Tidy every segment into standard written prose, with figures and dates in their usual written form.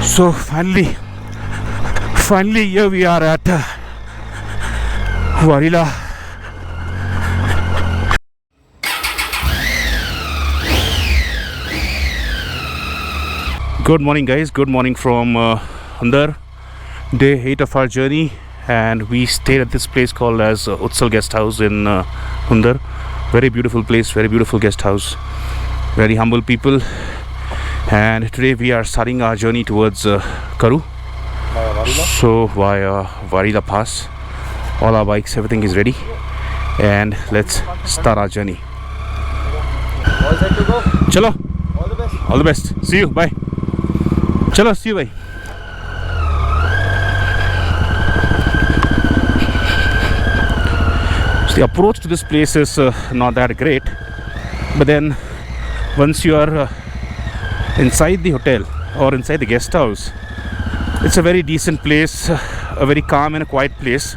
So finally here we are at Wari. Good morning guys, good morning from Hundar. Day 8 of our journey, and we stayed at this place called as Utsal Guest House in Hundar. Very beautiful place, very beautiful guest house, very humble people. And today we are starting our journey towards Karu. So via Varila Pass. All our bikes, everything is ready, and let's start our journey. All set to go? Chalo. All the best. All the best. See you. Bye. Chalo, see you. Bye. So the approach to this place is not that great, but then once you are inside the hotel or inside the guest house, it's a very decent place, a very calm and a quiet place.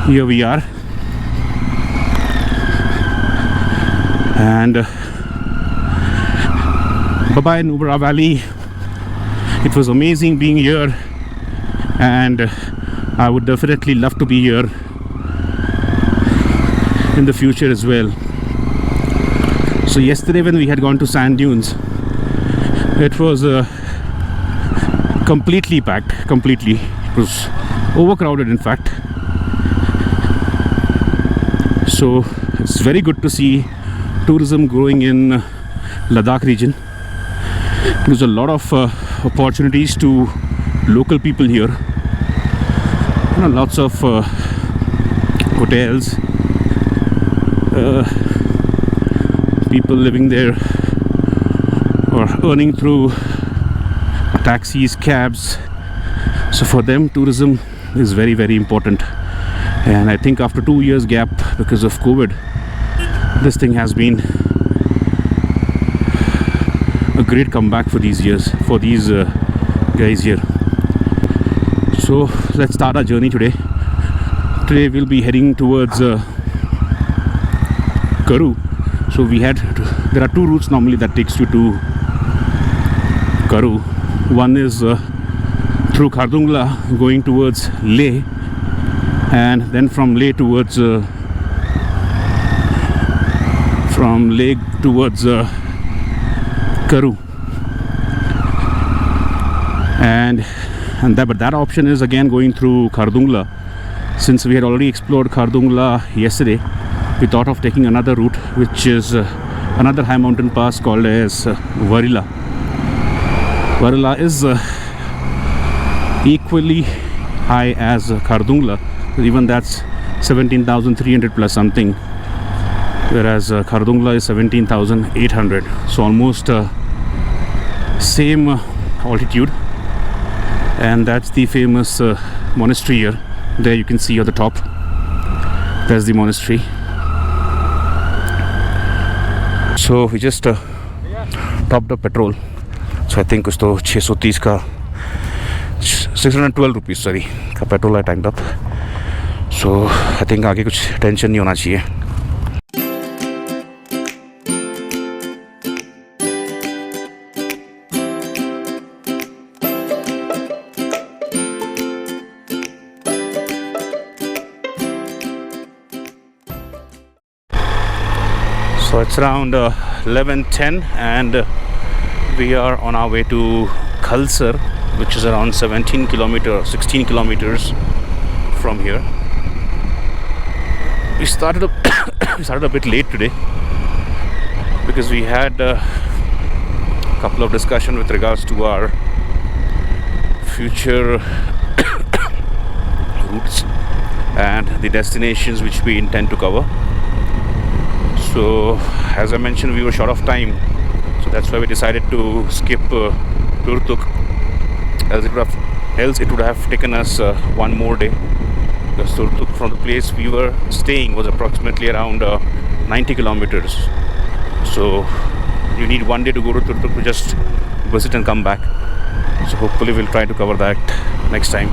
Here we are, and bye bye Nubra Valley. It was amazing being here, and I would definitely love to be here in the future as well. So yesterday when we had gone to sand dunes, it was completely packed, completely. It was overcrowded in fact. So it's very good to see tourism growing in Ladakh region. There's a lot of opportunities to local people here. You know, lots of hotels, people living there or earning through taxis, cabs. So for them, tourism is very, very important. And I think after 2 years gap because of COVID, this thing has been a great comeback for these years, for these guys here. So let's start our journey today. Today we'll be heading towards Karu. So there are two routes normally that takes you to Karu. One is through Khardungla going towards Leh, and then from Leh towards Karu. But that option is again going through Khardungla. Since we had already explored Khardungla yesterday, we thought of taking another route, which is another high mountain pass called as Varila. Varila is equally high as Khardungla, even that's 17,300 plus something, whereas Khardungla is 17,800, so almost same altitude. And that's the famous monastery here. There you can see at the top, there's the monastery. So we just topped up petrol. So I think usto 630 ka 612 rupees sorry का petrol I tanked up. So I think आगे कुछ tension नहीं होना चाहिए. So it's around 11:10 and we are on our way to Khalsar, which is around 16 kilometers from here. We started a bit late today because we had a couple of discussions with regards to our future routes and the destinations which we intend to cover. So as I mentioned, we were short of time, so that's why we decided to skip Dirtsack, else it would have taken us one more day, because Dirtsack from the place we were staying was approximately around 90 kilometers. So you need one day to go to Dirtsack to just visit and come back. So hopefully we'll try to cover that next time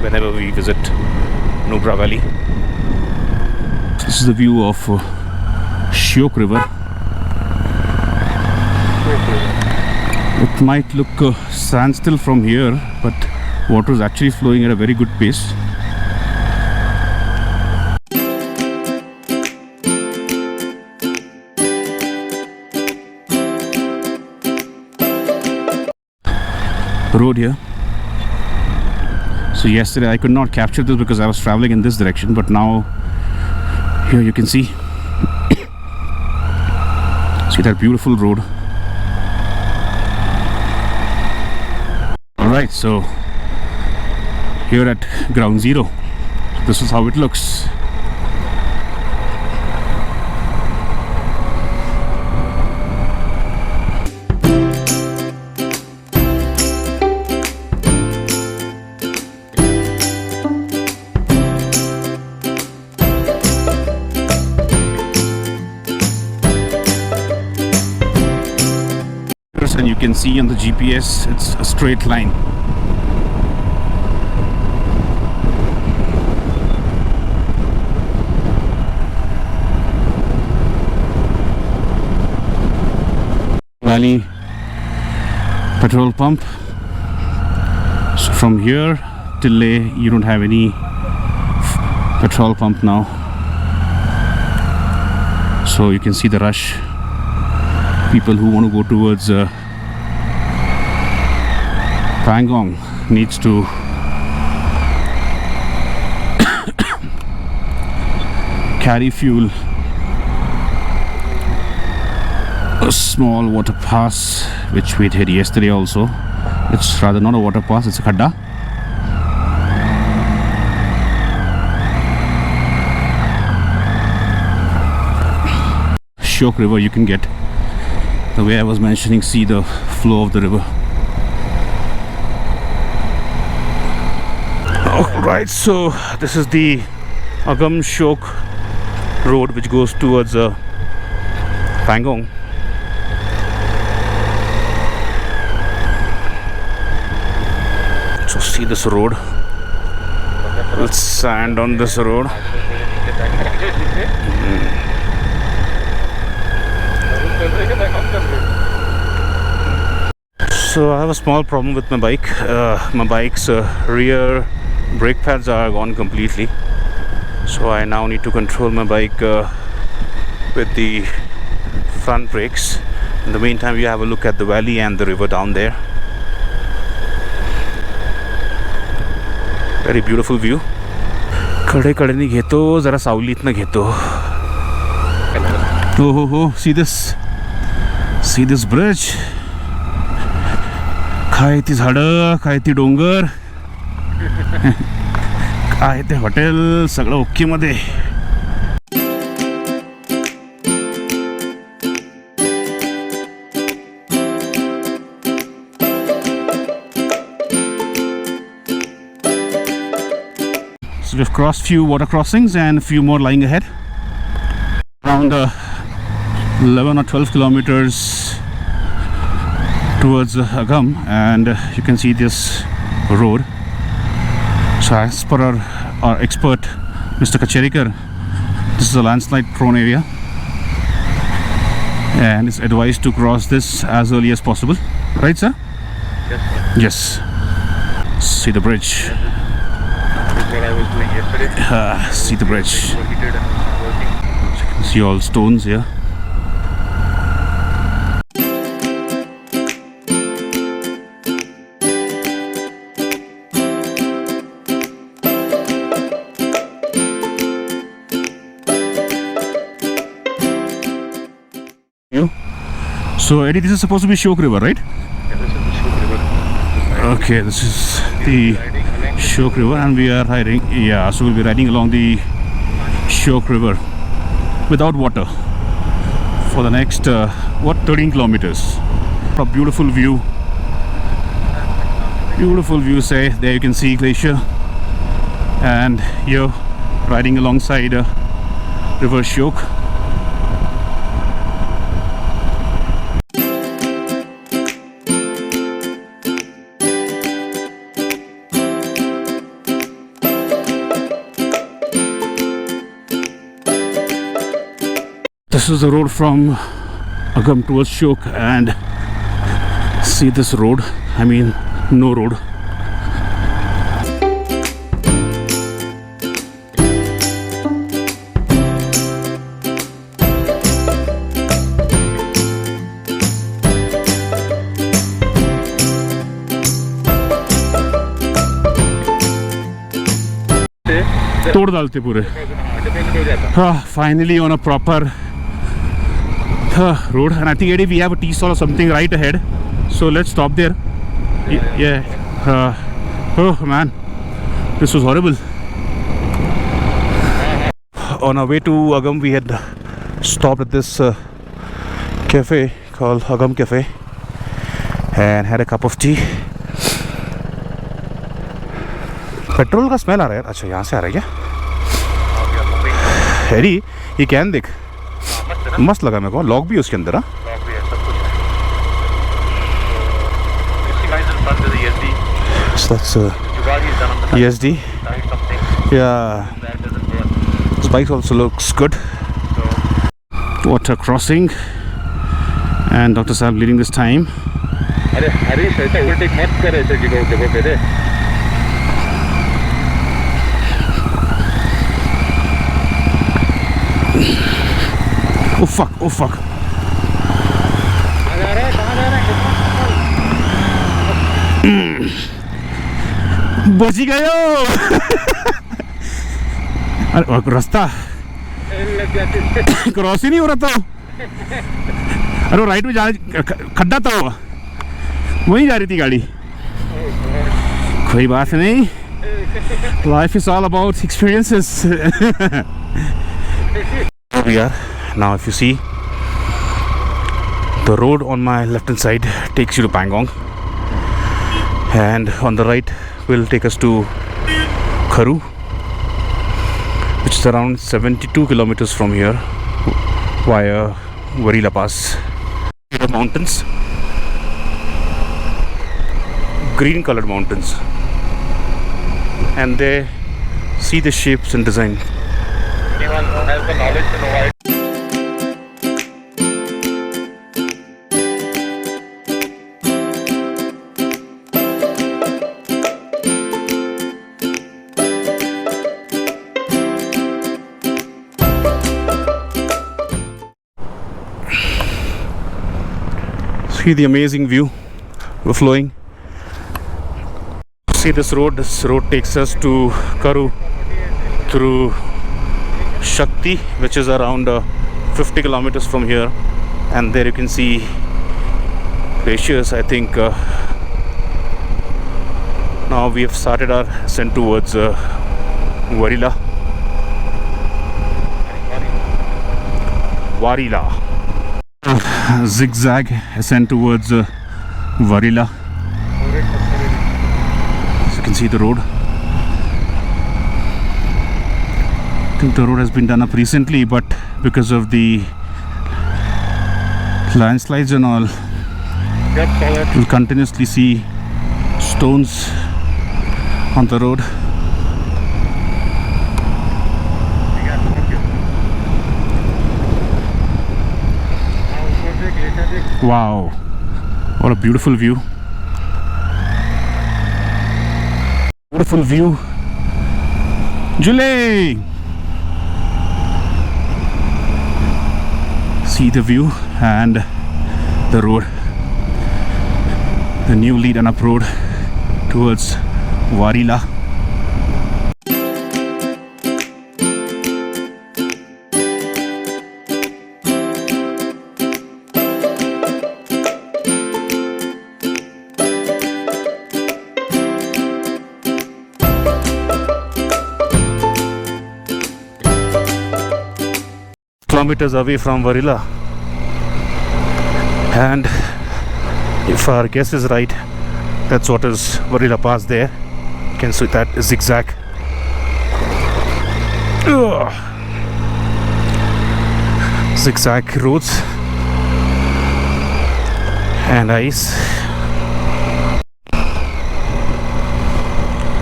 whenever we visit Nubra Valley. This is the view of Shiok River. It might look standstill from here, but water is actually flowing at a very good pace. Road here. So yesterday I could not capture this because I was traveling in this direction, but now here you can see see that beautiful road. Alright, so here at ground zero, this is how it looks. And you can see on the GPS it's a straight line. Valley petrol pump. So from here till Leh you don't have any petrol pump now, so you can see the rush. People who want to go towards Pangong needs to carry fuel. A small water pass which we did yesterday also. It's rather not a water pass, it's a khadda. Shok river you can get. The way I was mentioning, see the flow of the river. Alright, so this is the Agam Shok road which goes towards Pangong. So see this road. With sand on this road. So I have a small problem with my bike. My bike's rear brake pads are gone completely. So I now need to control my bike with the front brakes. In the meantime, you have a look at the valley and the river down there. Very beautiful view. खड़े खड़े नहीं घेतो, जरा सावलीत न घेतो. Oh, see this bridge. काय ती झाडं, काय ती डोंगर, काय ते हॉटेल, सगळं ओके मध्ये. So we've crossed few water crossings and a few more lying ahead. Around 11 or 12 kilometers towards Agam, and you can see this road. So as per our expert Mr. Kacharikar, this is a landslide prone area and it's advised to cross this as early as possible, right sir? Yes. See the bridge. That's what I was doing yesterday. See the bridge. So you can see all stones here. So Eddie, this is supposed to be Shok River, right? Yeah, this is the Shok River. Okay, this is the Shok River and we are riding, yeah, so we'll be riding along the Shok River without water for the next 13 kilometers. A beautiful view, say. There you can see glacier, and here riding alongside River Shok. This is the road from Agam towards Shok, and See this road? I mean, no road. तोड़ डालते पूरे. Finally on a proper road, and I think Eddie, we have a tea stall or something right ahead, so let's stop there. Yeah. Oh man, this was horrible. On our way to Agam, we had stopped at this cafe called Agam Cafe and had a cup of tea. Petrol का smell आ रहा है. अच्छा, यहाँ से आ रहा है क्या? हेरी, ये कैन देख, मस्त लगा मेरे को. लॉक भी है उसके अंदर. So that's ESD. Yeah, this bike also looks good. Water crossing, and Dr. Saab leading this time. Oh fuck, oh fuck. बची गयो. अरे रास्ता क्रॉस ही नहीं हो रहा था. अरे राइट में जा, खड्डा था वो, वहीं जा रही थी गाड़ी. कोई बात नहीं. Life is all about experiences. We are now, if you see, the road on my left hand side takes you to Pangong, and on the right will take us to Karu, which is around 72 kilometers from here via Wari Pass. The mountains, green colored mountains, and they see the shapes and design. Anyone who has the knowledge to know why. See the amazing view. We're flowing. See this road. This road takes us to Karu through Shakti, which is around 50 kilometers from here, and there you can see glaciers. I think now we have started our ascent towards Warila. Zigzag ascent towards Warila. So you can see the road. I think the road has been done up recently, but because of the landslides and all, you'll continuously see stones on the road. Wow, what a beautiful view. Beautiful view. Julie! See the view and the road. The new lead and up road towards Warila. Kilometers away from Warila, and if our guess is right, that's what is Warila Pass there. You can see that zigzag. Ugh. Zigzag roads and ice.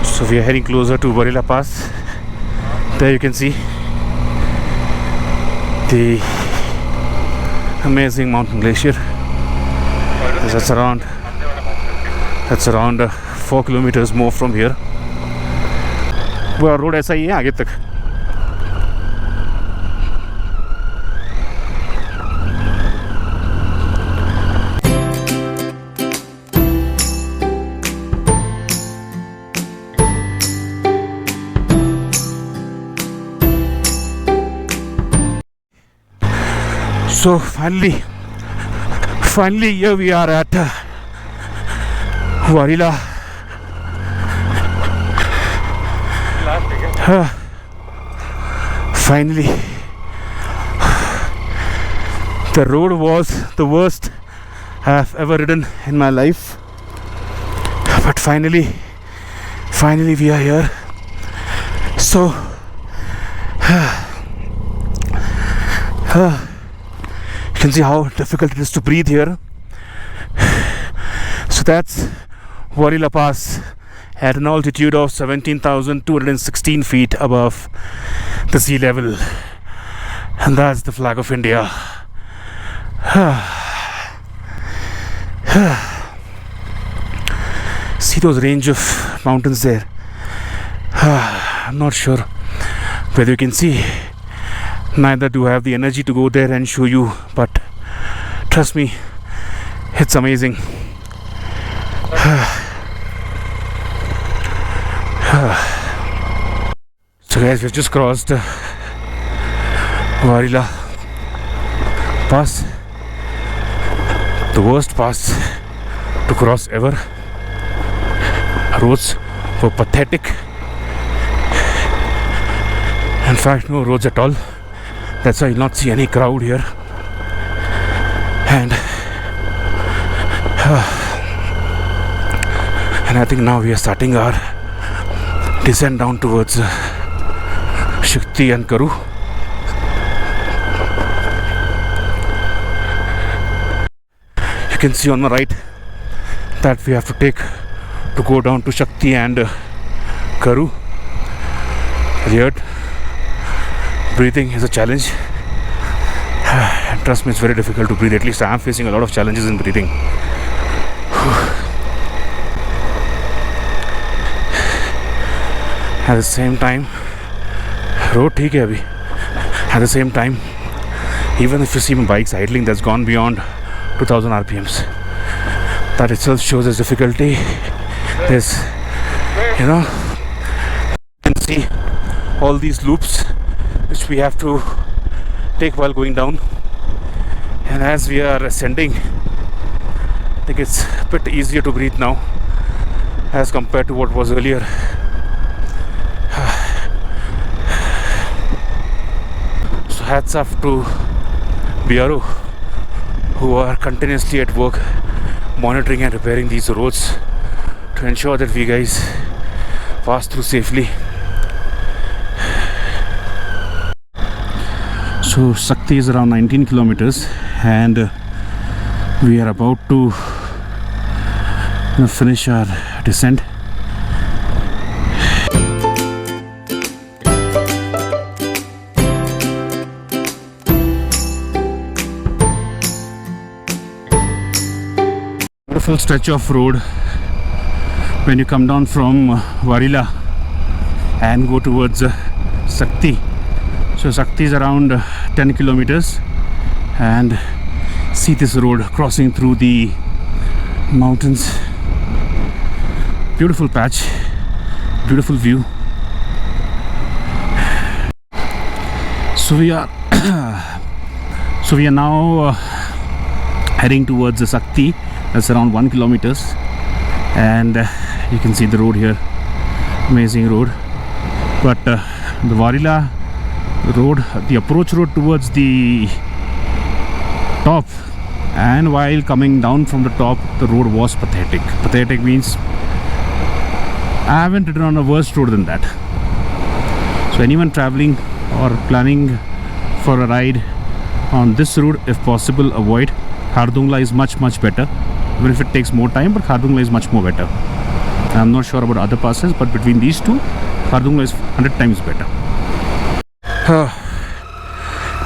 So we are heading closer to Warila Pass. There you can see the amazing mountain glacier. That's around That's around 4 kilometers more from here. वो road ऐसा ही है आगे तक. So finally here we are at Wari. Finally, the road was the worst I have ever ridden in my life, but finally we are here. So you can see how difficult it is to breathe here. So that's Wari Pass at an altitude of 17,216 feet above the sea level, and that's the flag of India. See those range of mountains there. I'm not sure whether you can see. Neither do I have the energy to go there and show you, but trust me, it's amazing. So guys, we've just crossed Wari Pass, the worst pass to cross ever. Roads were pathetic. In fact, no roads at all. That's why you'll not see any crowd here. And I think now we are starting our descent down towards Shakti and Karu. You can see on the right that we have to take to go down to Shakti and Karu. Here, breathing is a challenge, and trust me, it's very difficult to breathe. At least I am facing a lot of challenges in breathing. At the same time, road ठीक है अभी. At the same time, even if you see my bikes idling, that's gone beyond 2000 RPMs. That itself shows its difficulty. There's, you know, you can see all these loops which we have to take while going down. And as we are ascending, I think it's a bit easier to breathe now as compared to what was earlier. So hats off to BluArmour, who are continuously at work monitoring and repairing these roads to ensure that we guys pass through safely. So Shakti is around 19 kilometers, and we are about to finish our descent. Beautiful stretch of road when you come down from Wari and go towards Shakti. So Shakti is around 10 kilometers, and see this road crossing through the mountains. Beautiful patch, beautiful view. So we are now heading towards the Shakti. That's around 1 kilometers, and you can see the road here. Amazing road. But the Wari road, the approach road towards the top, and while coming down from the top, the road was pathetic. Pathetic means I haven't ridden on a worse road than that. So anyone traveling or planning for a ride on this road, if possible, avoid. Khardungla is much better, even if it takes more time, but Khardungla is much more better. I'm not sure about other passes, but between these two, Khardungla is 100 times better.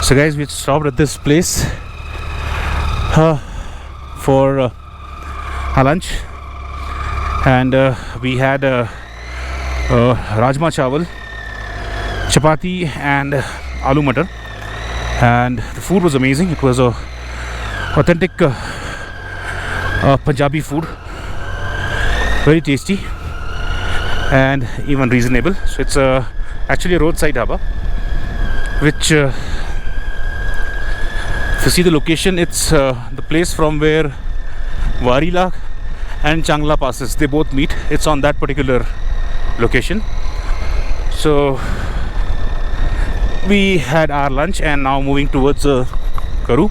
So guys, we stopped at this place for our lunch, and we had rajma chawal, chapati and aloo matar, and the food was amazing. It was a authentic Punjabi food, very tasty and even reasonable. So it's actually a roadside dhaba, which if you see the location, it's the place from where Wari and Changla passes, they both meet. It's on that particular location. So we had our lunch and now moving towards Karu.